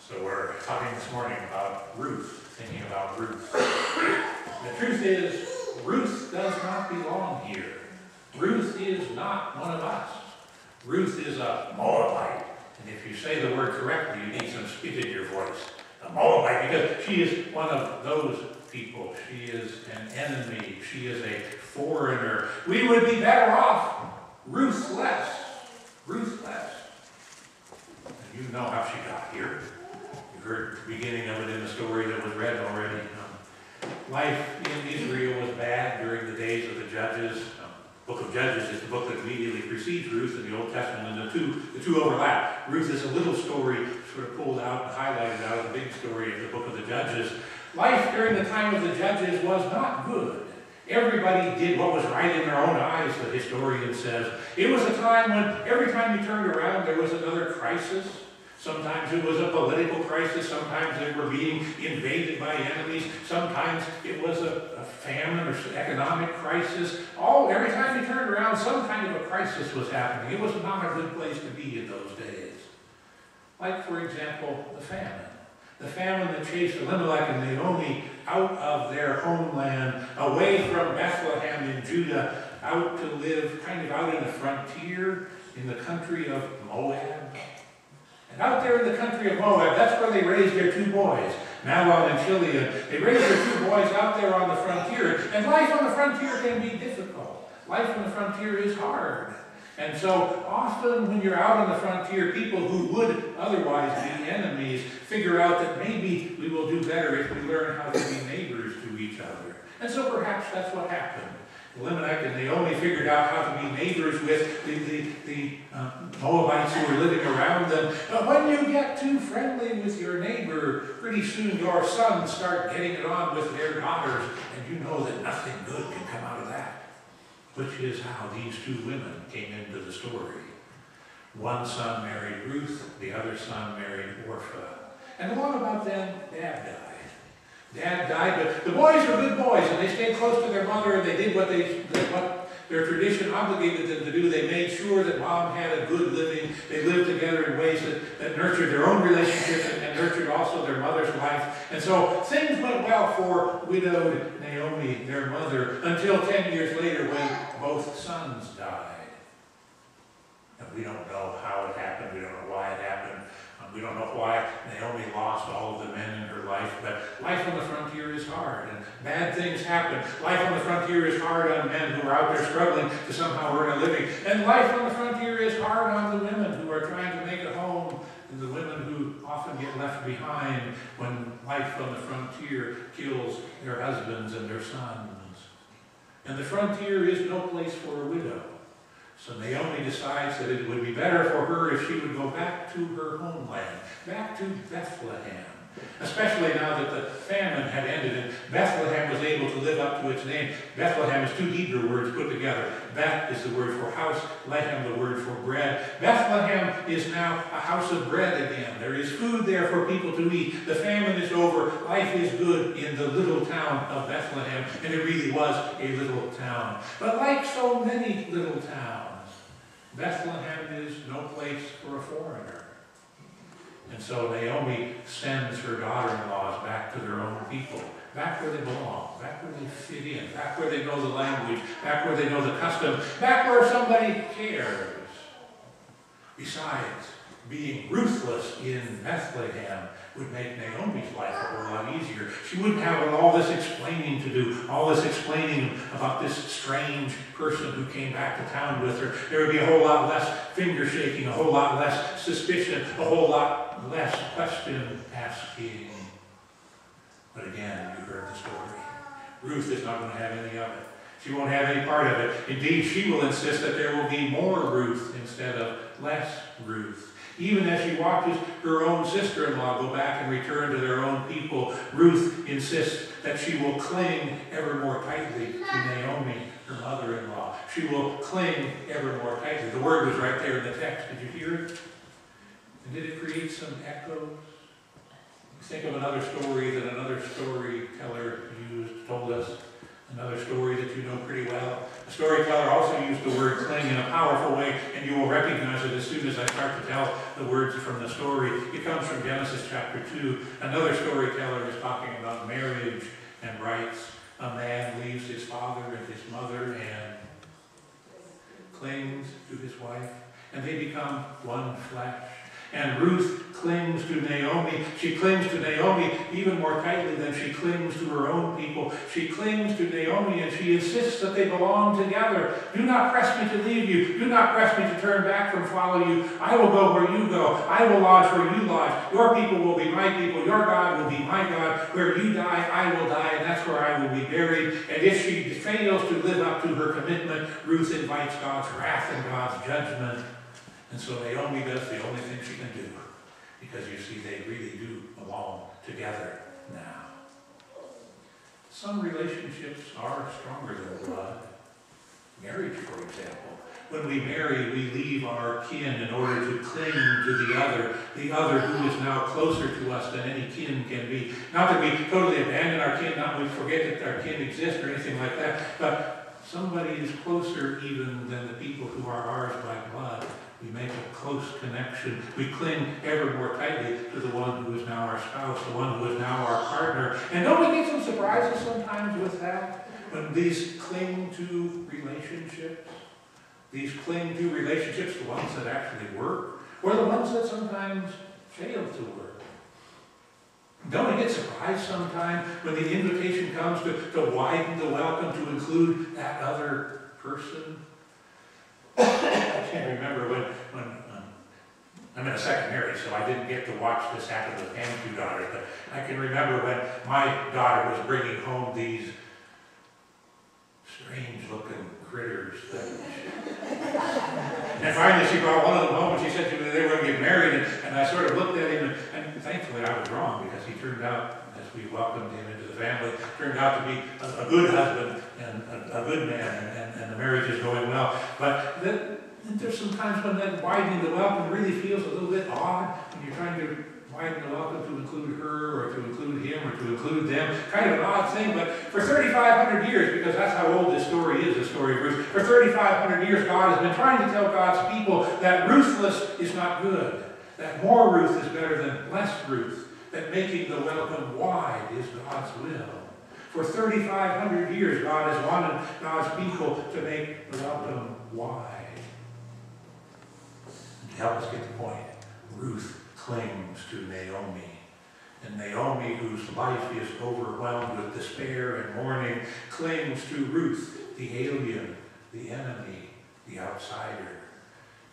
So we're talking this morning about Ruth, thinking about Ruth. The truth is, Ruth does not belong here. Ruth is not one of us. Ruth is a Moabite. And if you say the word correctly, you need some spit in your voice. A Moabite, because she is one of those people. She is an enemy. She is a foreigner. We would be better off Ruth-less. Ruth-less. And you know how she got here. You heard the beginning of it in the story that was read already. Life in Israel was bad during the days of the Judges. The book of Judges is the book that immediately precedes Ruth in the Old Testament, and the two overlap. Ruth is a little story sort of pulled out and highlighted out of the big story of the book of the Judges. Life during the time of the Judges was not good. Everybody did what was right in their own eyes, the historian says. It was a time when every time you turned around there was another crisis. Sometimes it was a political crisis, sometimes they were being invaded by enemies, sometimes it was a famine or economic crisis. Every time you turned around, some kind of a crisis was happening. It was not a good place to be in those days. Like, for example, the famine. The famine that chased Elimelech and Naomi out of their homeland, away from Bethlehem in Judah, out to live kind of out in the frontier in the country of Moab. And out there in the country of Moab, that's where they raised their two boys, Mahlon and Chilion. They raised their two boys out there on the frontier. And life on the frontier can be difficult. Life on the frontier is hard. And so often when you're out on the frontier, people who would otherwise be enemies figure out that maybe we will do better if we learn how to be neighbors to each other. And so perhaps that's what happened. Elimelech and Naomi figured out how to be neighbors with the Moabites who were living around them. But when you get too friendly with your neighbor, pretty soon your sons start getting it on with their daughters, and you know that nothing good can come out of that. Which is how these two women came into the story. One son married Ruth, the other son married Orpah. And the one about them, Dad died. Dad died, but the boys were good boys, and they stayed close to their mother, and they did what their tradition obligated them to do. They made sure that Mom had a good living. They lived together in ways that nurtured their own relationships and nurtured also their mother's life. And so things went well for widowed Naomi, their mother, until 10 years later when both sons died. And we don't know how it happened. We don't know why it happened. We don't know why Naomi lost all of the men in her life, but life on the frontier is hard, and bad things happen. Life on the frontier is hard on men who are out there struggling to somehow earn a living, and life on the frontier is hard on the women who are trying to make a home, and the women who often get left behind when life on the frontier kills their husbands and their sons. And the frontier is no place for a widow. So Naomi decides that it would be better for her if she would go back to her homeland, back to Bethlehem. Especially now that the famine had ended and Bethlehem was able to live up to its name. Bethlehem is two Hebrew words put together. Beth is the word for house, Lehem the word for bread. Bethlehem is now a house of bread again. There is food there for people to eat. The famine is over. Life is good in the little town of Bethlehem. And it really was a little town. But like so many little towns, Bethlehem is no place for a foreigner. And so Naomi sends her daughter-in-laws back to their own people, back where they belong, back where they fit in, back where they know the language, back where they know the custom, back where somebody cares. Besides, being ruthless in Bethlehem would make Naomi's life a whole lot easier. She wouldn't have all this explaining to do, all this explaining about this strange person who came back to town with her. There would be a whole lot less finger shaking, a whole lot less suspicion, a whole lot less question asking. But again, you heard the story. Ruth is not going to have any of it. She won't have any part of it. Indeed, she will insist that there will be more Ruth instead of less Ruth. Even as she watches her own sister-in-law go back and return to their own people, Ruth insists that she will cling ever more tightly to Naomi, her mother-in-law. She will cling ever more tightly. The word was right there in the text. Did you hear it? And did it create some echoes? Think of another story that another storyteller told us. Another story that you know pretty well. The storyteller also used the word cling in a powerful way, and you will recognize it as soon as I start to tell the words from the story. It comes from Genesis chapter 2. Another storyteller is talking about marriage and writes, a man leaves his father and his mother and clings to his wife, and they become one flesh. And Ruth clings to Naomi. She clings to Naomi even more tightly than she clings to her own people. She clings to Naomi and she insists that they belong together. Do not press me to leave you. Do not press me to turn back from follow you. I will go where you go. I will lodge where you lodge. Your people will be my people. Your God will be my God. Where you die, I will die, and that's where I will be buried. And if she fails to live up to her commitment, Ruth invites God's wrath and God's judgment. And so Naomi does the only thing she can do, because you see, they really do belong together now. Some relationships are stronger than blood. Marriage, for example. When we marry, we leave our kin in order to cling to the other who is now closer to us than any kin can be. Not that we totally abandon our kin, not that we forget that our kin exists or anything like that, but somebody is closer even than the people who are ours by blood. We make a close connection. We cling ever more tightly to the one who is now our spouse, the one who is now our partner. And don't we get some surprises sometimes with that? When these cling to relationships, the ones that actually work, or the ones that sometimes fail to work. Don't we get surprised sometimes when the invitation comes to widen the welcome, to include that other person? I can't remember when I'm in a second marriage, so I didn't get to watch this happen with Pam's two daughters, but I can remember when my daughter was bringing home these strange-looking critters. And finally she brought one of them home, and she said to me they were going to get married, and I sort of looked at him, and thankfully I was wrong, because he turned out, as we welcomed him into the family, turned out to be a good husband and a good man, and the marriage is going well. But there's some times when that widening the welcome really feels a little bit odd, when you're trying to widen the welcome to include her, or to include him, or to include them. Kind of an odd thing, but for 3,500 years, because that's how old this story is, the story of Ruth, for 3,500 years God has been trying to tell God's people that Ruth-less is not good, that more Ruth is better than less Ruth, that making the welcome wide is God's will. For 3,500 years, God has wanted God's people to make the welcome wide. And to help us get the point, Ruth clings to Naomi. And Naomi, whose life is overwhelmed with despair and mourning, clings to Ruth, the alien, the enemy, the outsider.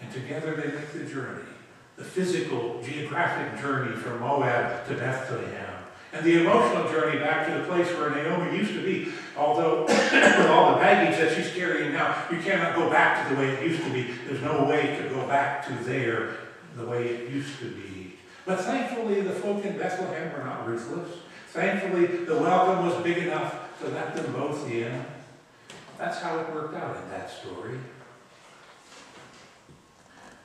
And together they make the journey, the physical, geographic journey from Moab to Bethlehem, and the emotional journey back to the place where Naomi used to be. Although, with all the baggage that she's carrying now, you cannot go back to the way it used to be. There's no way to go back to there the way it used to be. But thankfully, the folk in Bethlehem were not ruthless. Thankfully, the welcome was big enough to let them both in. That's how it worked out in that story.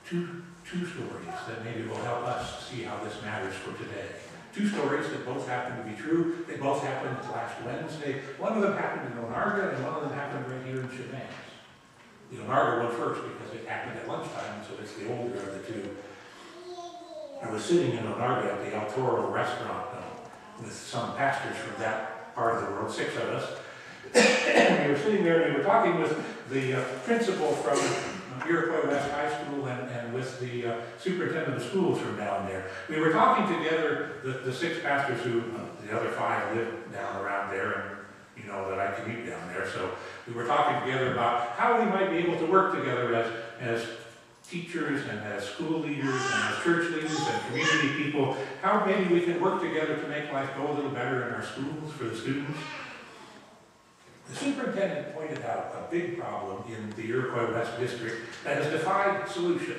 Two stories that maybe will help us see how this matters for today. Two stories that both happen to be true. They both happened last Wednesday. One of them happened in Onarga, and one of them happened right here in Chevans. The Onarga one first, because it happened at lunchtime, so it's the older of the two. I was sitting in Onarga at the El Toro restaurant with some pastors from that part of the world, 6 of us. And we were sitting there, and we were talking with the principal from Ruth-less High School and with the superintendent of schools from down there. We were talking together, the 6 pastors who, the other 5 live down around there, and you know that I commute down there, so we were talking together about how we might be able to work together as teachers and as school leaders and as church leaders and community people, how maybe we can work together to make life go a little better in our schools for the students. The superintendent pointed out a big problem in the Iroquois West District that has defied solution.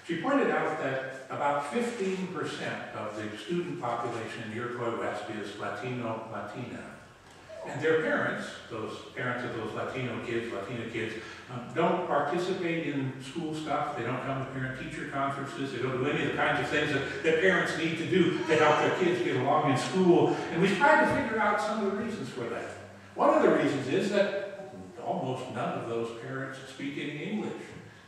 She pointed out that about 15% of the student population in the Iroquois West is Latino, Latina. And their parents, those parents of those Latino kids, Latina kids, don't participate in school stuff. They don't come to parent-teacher conferences. They don't do any of the kinds of things that parents need to do to help their kids get along in school. And we tried to figure out some of the reasons for that. One of the reasons is that almost none of those parents speak any English.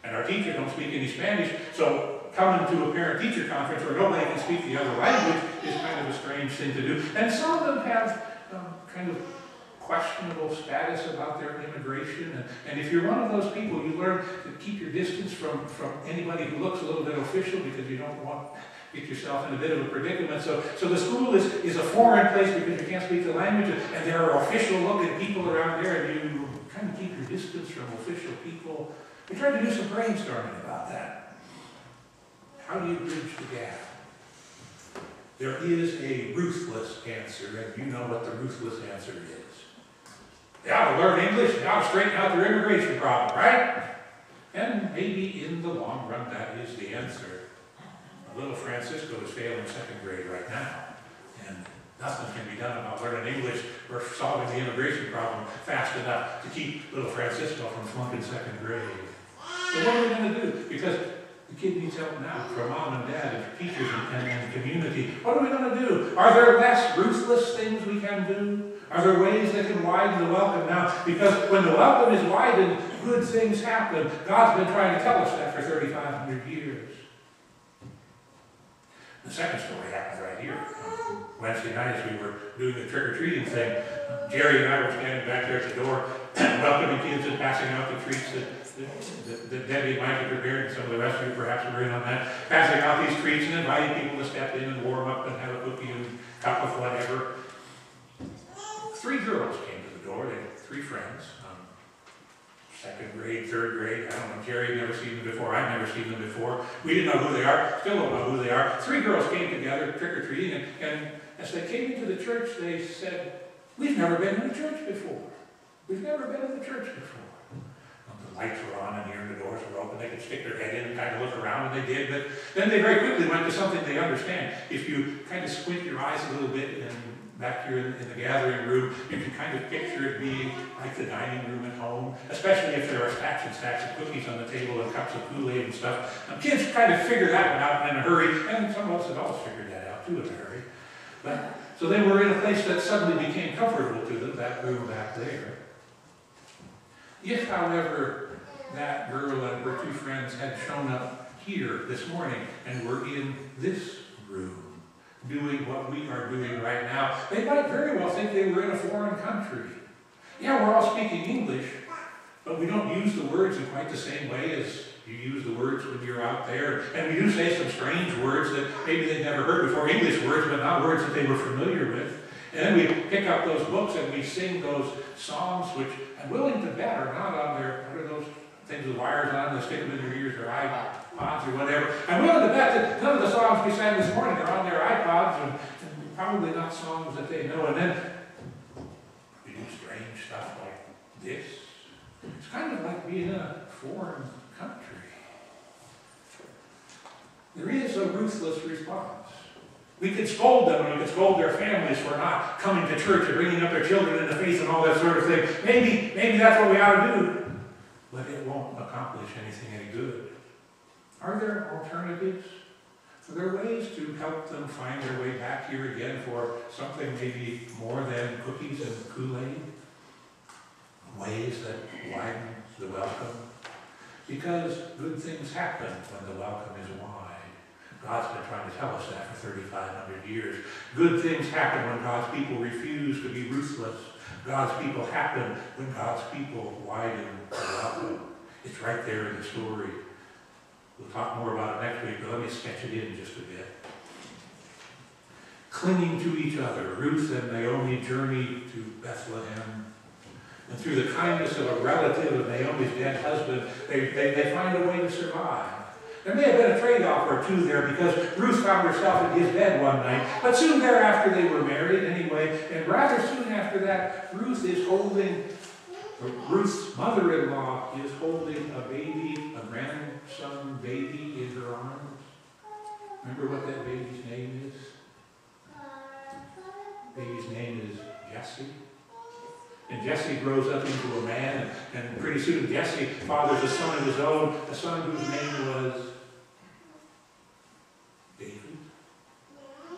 And our teachers don't speak any Spanish, so coming to a parent-teacher conference where nobody can speak the other language is kind of a strange thing to do. And some of them have kind of questionable status about their immigration. And if you're one of those people, you learn to keep your distance from anybody who looks a little bit official because you don't want to get yourself in a bit of a predicament. So the school is a foreign place because you can't speak the language, and there are official-looking people around there, and you kind of keep your distance from official people. We tried to do some brainstorming about that. How do you bridge the gap? There is a Ruth-less answer, and you know what the Ruth-less answer is. They ought to learn English, they ought to straighten out their immigration problem, right? And maybe in the long run that is the answer. Little Francisco is failing second grade right now, and nothing can be done about learning English or solving the immigration problem fast enough to keep little Francisco from flunking second grade. So what are we going to do? Because the kid needs help now from mom and dad and teachers and the community. What are we going to do? Are there less ruthless things we can do? Are there ways that can widen the welcome now? Because when the welcome is widened, good things happen. God's been trying to tell us that for 3,500 years. The second story happened right here. Wednesday night as we were doing the trick-or-treating thing, Jerry and I were standing back there at the door welcoming kids and passing out the treats that Debbie and Mike had prepared, and some of the rest of you perhaps were in on that, passing out these treats and inviting people to step in and warm up and have a cookie and cup of whatever. 3 girls came to the door. They had 3 friends. Second grade, third grade. I don't know. Jerry had never seen them before. I've never seen them before. We didn't know who they are. Still don't know who they are. 3 girls came together trick-or-treating, and as they came into the church, they said, "We've never been in a church before. We've never been in the church before." The lights were on and the doors were open. They could stick their head in and kind of look around, and they did. But then they very quickly went to something they understand. If you kind of squint your eyes a little bit and back here in the gathering room, you can kind of picture it being like the dining room at home, especially if there are stacks and stacks of cookies on the table and cups of Kool-Aid and stuff. Kids kind of figure that one out in a hurry, and some of us adults figured that out too in a hurry. But, so they were in a place that suddenly became comfortable to them, that room back there. If, however, that girl and her 2 friends had shown up here this morning and were in this room, doing what we are doing right now, they might very well think they were in a foreign country. Yeah, we're all speaking English, but we don't use the words in quite the same way as you use the words when you're out there. And we do say some strange words that maybe they'd never heard before, English words, but not words that they were familiar with. And then we pick up those books and we sing those songs, which I'm willing to bet are not on their, what are those things with wires on, they stick them in your ears, or iPods or whatever. I'm willing to bet that none of the songs we sang this morning are on their iPods, and probably not songs that they know. And then we do strange stuff like this. It's kind of like being in a foreign country. There is a ruthless response. We could scold them, and we could scold their families for not coming to church and bringing up their children in the faith and all that sort of thing. Maybe that's what we ought to do. But it won't accomplish anything any good. Are there alternatives? Are there ways to help them find their way back here again for something maybe more than cookies and Kool-Aid? Ways that widen the welcome? Because good things happen when the welcome is wide. God's been trying to tell us that for 3,500 years. Good things happen when God's people refuse to be ruthless. God's people happen when God's people widen the welcome. It's right there in the story. We'll talk more about it next week, but let me sketch it in just a bit. Clinging to each other, Ruth and Naomi journey to Bethlehem. And through the kindness of a relative of Naomi's dead husband, they find a way to survive. There may have been a trade-off or two there because Ruth found herself in his bed one night, but soon thereafter they were married anyway, and rather soon after that, Ruth's mother-in-law is holding a baby, a grandson baby in her arms. Remember what that baby's name is? Baby's name is Jesse. And Jesse grows up into a man, and pretty soon Jesse fathers a son of his own, a son whose name was David.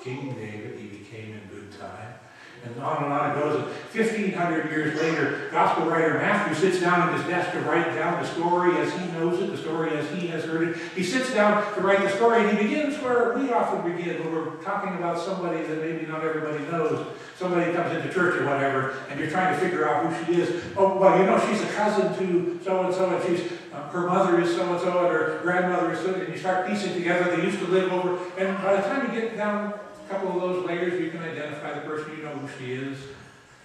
King David, he became in good time. And on it goes. And 1,500 years later, gospel writer Matthew sits down at his desk to write down the story as he knows it, the story as he has heard it. He sits down to write the story, and he begins where we often begin, when we're talking about somebody that maybe not everybody knows. Somebody comes into church or whatever, and you're trying to figure out who she is. Oh, well, you know, she's a cousin to so-and-so, and she's, her mother is so-and-so, and her grandmother is so-and-so, and you start piecing together, they used to live over, and by the time you get down a couple of those layers, you can identify the person, you know who she is.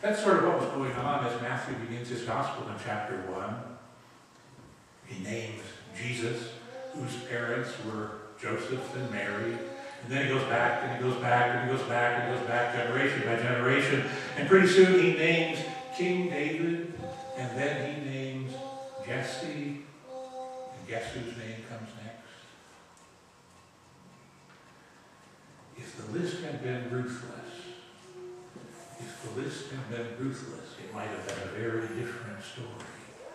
That's sort of what was going on as Matthew begins his gospel in chapter 1. He names Jesus, whose parents were Joseph and Mary. And then he goes back, and he goes back, and he goes back, and he goes back, generation by generation. And pretty soon he names King David, and then he names Jesse. And guess whose name comes next? If the list had been ruthless, it might have been a very different story.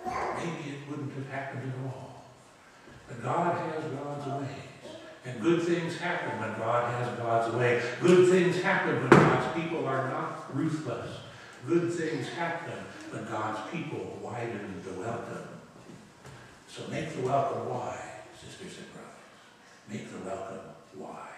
Maybe it wouldn't have happened at all. But God has God's ways. And good things happen when God has God's way. Good things happen when God's people are not ruthless. Good things happen when God's people widen the welcome. So make the welcome wide, sisters and brothers. Make the welcome wide.